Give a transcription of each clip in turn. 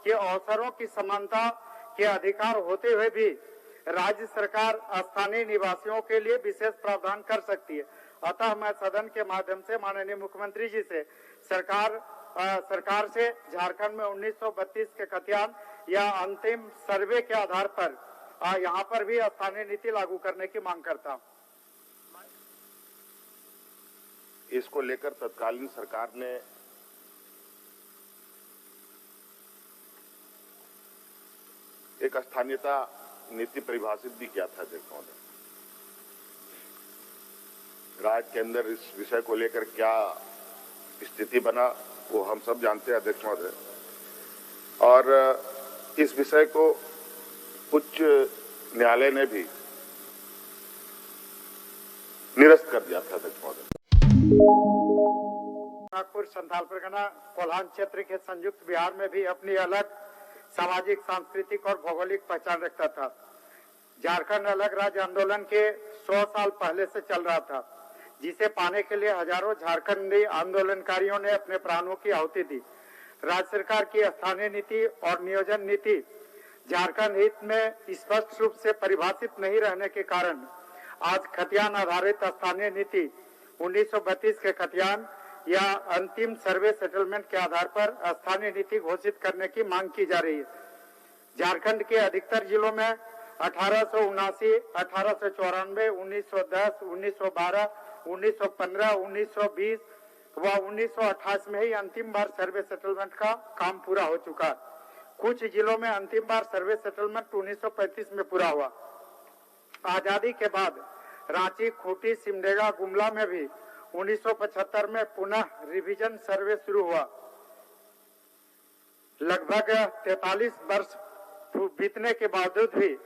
कि अवसरों की समानता के अधिकार होते हुए भी राज्य सरकार स्थानीय निवासियों के लिए विशेष प्रावधान कर सकती है। अतः मैं सदन के माध्यम से माननीय मुख्यमंत्री जी से सरकार से झारखंड में 1932 के खतियान या अंतिम सर्वे के आधार पर यहाँ पर भी स्थानीय नीति लागू करने की मांग करता हूँ। इसको लेकर तत्कालीन सरकार ने एक स्थानीयता नीति परिभाषित भी किया था। अध्यक्ष महोदय, राज्य के अंदर इस विषय को लेकर क्या स्थिति बना वो हम सब जानते हैं अध्यक्ष महोदय, और इस विषय को उच्च न्यायालय ने भी निरस्त कर दिया था। अध्यक्ष महोदय, नागपुर संथाल परगना कोल्हान क्षेत्र के संयुक्त बिहार में भी अपनी अलग सामाजिक, सांस्कृतिक और भौगोलिक पहचान रखता था। झारखंड अलग राज्य आंदोलन के 100 साल पहले से चल रहा था, जिसे पाने के लिए हजारों झारखंडी आंदोलनकारियों ने अपने प्राणों की आहुति दी। राज्य सरकार की स्थानीय नीति और नियोजन नीति झारखंड हित में स्पष्ट रूप से परिभाषित नहीं रहने के कारण आज खतियान आधारित स्थानीय नीति 1932 के खतियान या अंतिम सर्वे सेटलमेंट के आधार पर स्थानीय नीति घोषित करने की मांग की जा रही है। झारखंड के अधिकतर जिलों में 1879, 1894, 1910, 1912, 1915, 1920 व 1928 में ही अंतिम बार सर्वे सेटलमेंट का काम पूरा हो चुका है। कुछ जिलों में अंतिम बार सर्वे सेटलमेंट 1935 में पूरा हुआ। आजादी के बाद रांची, खूंटी, सिमडेगा, गुमला में भी 1975 में पुनः रिवीजन सर्वे शुरू हुआ। लगभग 43 वर्ष बीतने के बावजूद भी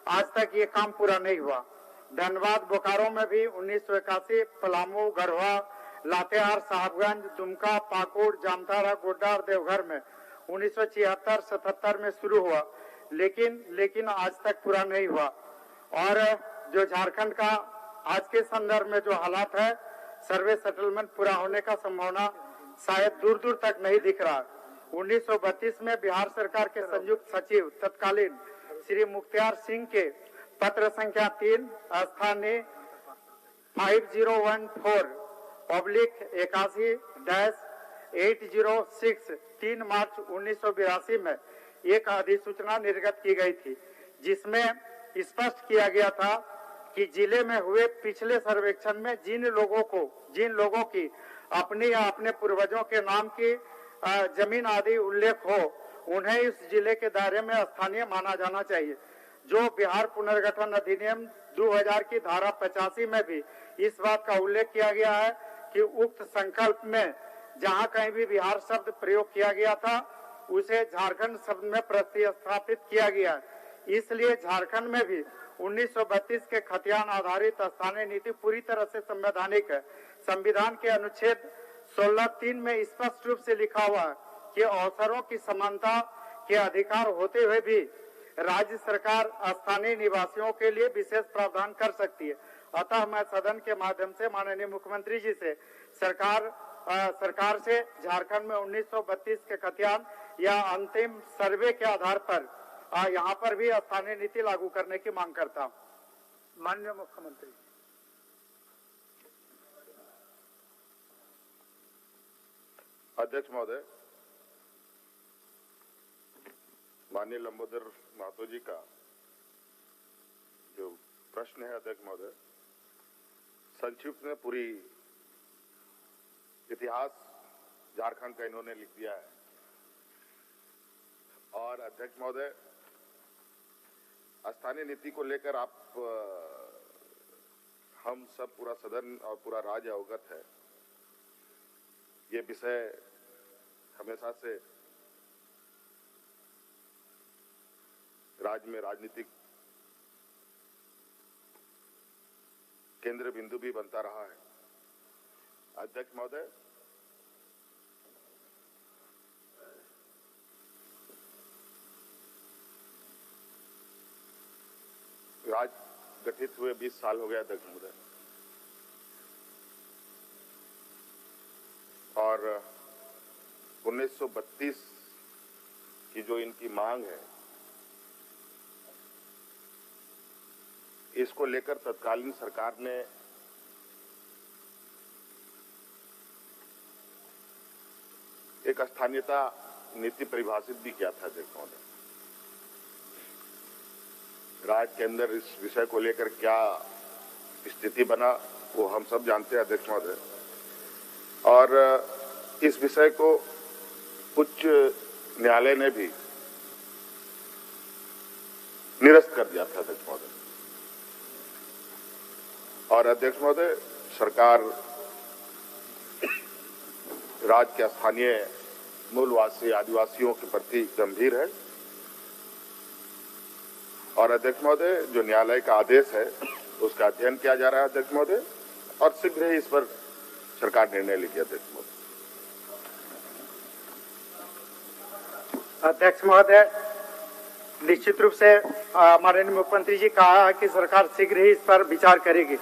आज तक ये काम पूरा नहीं हुआ। धनबाद, बोकारो में भी 1981, पलामू, गढ़वा, लातेहार, साहबगंज, दुमका, पाकुड़, जामताड़ा, गोड्डा और देवघर में 1976-77 में शुरू हुआ, लेकिन आज तक पूरा नहीं हुआ। और जो झारखंड का आज के संदर्भ में जो हालात है, सर्वे सेटलमेंट पूरा होने का संभावना शायद दूर दूर तक नहीं दिख रहा। 1932 में बिहार सरकार के संयुक्त सचिव तत्कालीन श्री मुख्तियार सिंह के पत्र संख्या 3 स्थानीय 5014/81-806 3 मार्च 1982 में एक अधिसूचना निर्गत की गई थी, जिसमें स्पष्ट किया गया था कि जिले में हुए पिछले सर्वेक्षण में जिन लोगों की अपने या अपने पूर्वजों के नाम की जमीन आदि उल्लेख हो, उन्हें इस जिले के दायरे में स्थानीय माना जाना चाहिए। जो बिहार पुनर्गठन अधिनियम 2000 की धारा 85 में भी इस बात का उल्लेख किया गया है कि उक्त संकल्प में जहां कहीं भी बिहार शब्द प्रयोग किया गया था, उसे झारखंड शब्द में प्रतिस्थापित किया गया है। इसलिए झारखंड में भी 1932 के खतियान आधारित स्थानीय नीति पूरी तरह से संवैधानिक है। संविधान के अनुच्छेद 16(3) में स्पष्ट रूप से लिखा हुआ है कि अवसरों की समानता के अधिकार होते हुए भी राज्य सरकार स्थानीय निवासियों के लिए विशेष प्रावधान कर सकती है। अतः मैं सदन के माध्यम से माननीय मुख्यमंत्री जी से सरकार से झारखंड में 1932 के खतियान या अंतिम सर्वे के आधार पर यहाँ पर भी स्थानीय नीति लागू करने की मांग करता हूँ। माननीय मुख्यमंत्री। अध्यक्ष महोदय, माननीय लंबोदर महतो जी का जो प्रश्न है अध्यक्ष महोदय, संक्षिप्त में पूरी इतिहास झारखंड का इन्होंने लिख दिया है। और अध्यक्ष महोदय, स्थानीय नीति को लेकर हम सब पूरा सदन और पूरा राज्य अवगत है। ये विषय हमेशा से राज्य में राजनीतिक केंद्र बिंदु भी बनता रहा है। अध्यक्ष महोदय, राज्य गठित हुए 20 साल हो गया अध्यक्ष महोदय, और 1932 कि जो इनकी मांग है इसको लेकर तत्कालीन सरकार ने एक स्थानीयता नीति परिभाषित भी किया था अध्यक्ष महोदय। राज्य के अंदर इस विषय को लेकर क्या स्थिति बना वो हम सब जानते हैं अध्यक्ष महोदय, और इस विषय को उच्च न्यायालय ने भी निरस्त कर दिया था अध्यक्ष महोदय। और अध्यक्ष महोदय, सरकार राज्य के स्थानीय मूलवासी आदिवासियों के प्रति गंभीर है, और अध्यक्ष महोदय जो न्यायालय का आदेश है उसका अध्ययन किया जा रहा है अध्यक्ष महोदय, और शीघ्र ही इस पर सरकार निर्णय लेगी अध्यक्ष महोदय। अध्यक्ष महोदय, निश्चित रूप से माननीय मुख्यमंत्री जी कहा है कि सरकार शीघ्र ही इस पर विचार करेगी।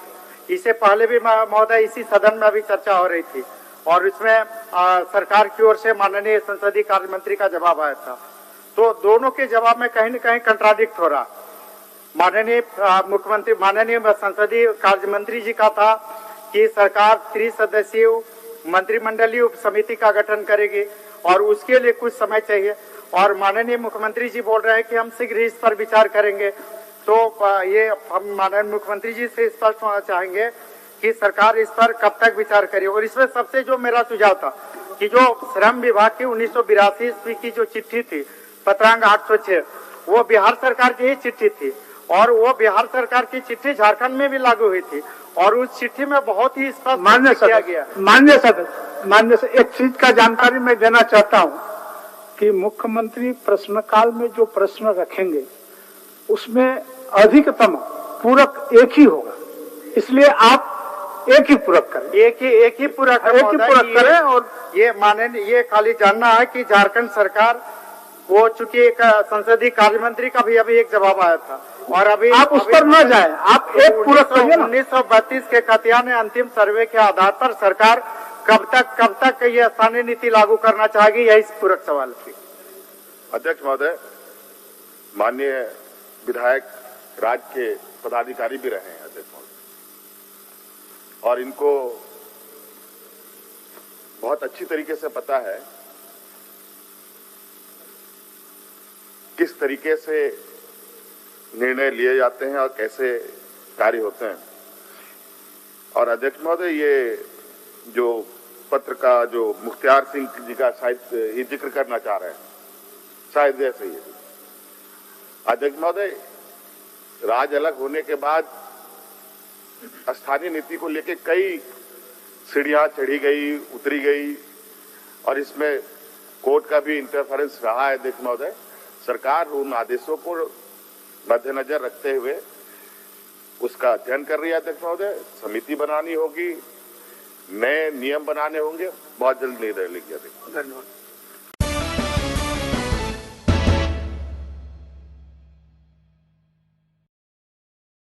इससे पहले भी महोदय इसी सदन में अभी चर्चा हो रही थी और इसमें सरकार की ओर से माननीय संसदीय कार्य मंत्री का जवाब आया था, तो दोनों के जवाब में कहीं न कहीं कंट्राडिक्ट हो रहा। माननीय मुख्यमंत्री माननीय संसदीय कार्य मंत्री जी का था कि सरकार त्रिसदस्यीय मंत्रिमंडलीय उप समिति का गठन करेगी और उसके लिए कुछ समय चाहिए, और माननीय मुख्यमंत्री जी बोल रहे हैं कि हम शीघ्र ही इस पर विचार करेंगे। तो ये हम माननीय मुख्यमंत्री जी से स्पष्ट होना चाहेंगे कि सरकार इस पर कब तक विचार करे। और इसमें सबसे जो मेरा सुझाव था कि जो श्रम विभाग की 1982 ईस्वी की जो चिट्ठी थी पत्रांग 806, वो बिहार सरकार की ही चिट्ठी थी, और वो बिहार सरकार की चिट्ठी झारखंड में भी लागू हुई थी, और उस चिट्ठी में बहुत ही स्पष्ट किया गया। मान्य सदस्य, एक चीज का जानकारी मैं देना चाहता हूँ कि मुख्यमंत्री प्रश्नकाल में जो प्रश्न रखेंगे उसमें अधिकतम पूरक एक ही होगा, इसलिए आप एक ही पूरक करें। एक ही पूरक करें। और ये माननीय ये खाली जानना है कि झारखंड सरकार वो चूंकि एक संसदीय कार्य मंत्री का भी अभी एक जवाब आया था, और अभी आप उस पर न जाएं, आप एक पूरक करिए। 1932 के खतिया ने अंतिम सर्वे के आधार पर सरकार कब तक ये स्थानीय नीति लागू करना चाहेगी, यही पूरक सवाल थी। अध्यक्ष महोदय, माननीय विधायक राज्य के पदाधिकारी भी रहे हैं अध्यक्ष महोदय, और इनको बहुत अच्छी तरीके से पता है किस तरीके से निर्णय लिए जाते हैं और कैसे कार्य होते हैं। और अध्यक्ष महोदय, ये जो पत्र का जो मुख्तियार सिंह जी का शायद ये जिक्र करना चाह रहे हैं, शायद ऐसे ही है। अध्यक्ष महोदय, राज्य अलग होने के बाद स्थानीय नीति को लेकर कई सीढ़ियां चढ़ी गई, उतरी गई, और इसमें कोर्ट का भी इंटरफेरेंस रहा है अध्यक्ष महोदय। सरकार उन आदेशों को मद्देनजर रखते हुए उसका अध्ययन कर रही है अध्यक्ष महोदय। समिति बनानी होगी, नए नियम बनाने होंगे, बहुत जल्द निर्णय लेगी अध्यक्ष। धन्यवाद।